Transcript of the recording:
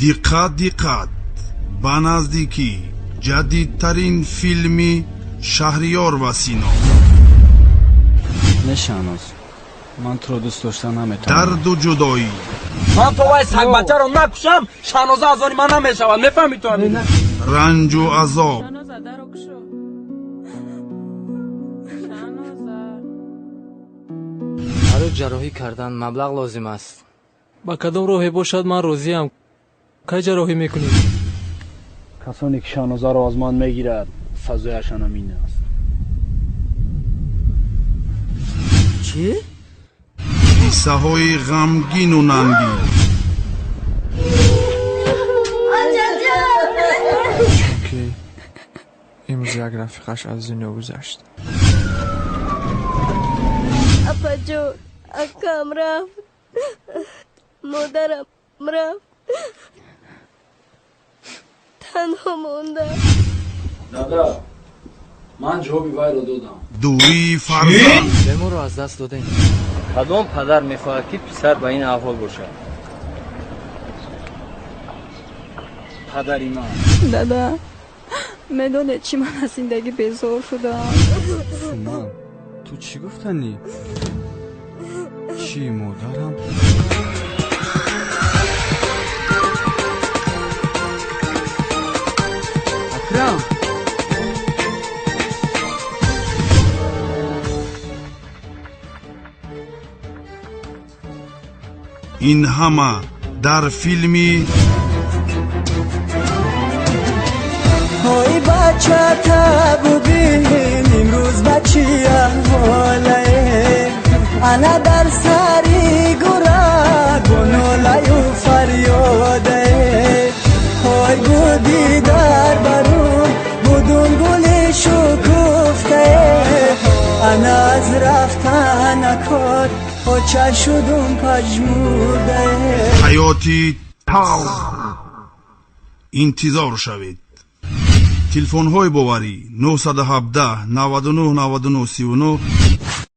диққат ба наздикӣ ҷадидтарин филми шаҳриёр ва Сино. Не Шаҳноз, ман туро дӯст дошта наметавонам. дарду ҷудоӣ. ман то вай сагбачаро накушам Шаҳноза аз они ман намешавад. мефаҳмӣ ту ҳамин ранҷу азоб. барои ҷарроҳӣ кардан маблағ лозим аст. ба кадом роҳе бошад ман розиам. кай ҷарроҳӣ мекунед? касоне ки Шаҳнозаро аз ман мегирад сазояшон ҳамин аст. чӣ? қиссаҳои ғамгину нангин. чунки имрӯз як рафиқаш аз дунё гузашт. апаҷон, акам рафт, модарам рафт, танҳо мондам. дада ман ҷавоби вайро додам. дурии фарзанд. беморро аз даст додем. кадом падар мехоҳад ки писар ба ин аҳвол бошад? падари ман. дада медонед чӣ ман аз зиндагӣ безор шудам. суман ту чӣ гуфтанӣ? чӣ модарам? акрам ин ҳама дар филми ҳой бачата бубин имрӯз ба чӣ аҳволае ана дар сари гӯрак бо нолаю фарёдае ҳой буди дар барун будун гули шукуфтае ана аз рафтанакот оча шудум пажмурдае. ҳаёти тав. интизор шавед. телефонҳои боварӣ 917 99 99 39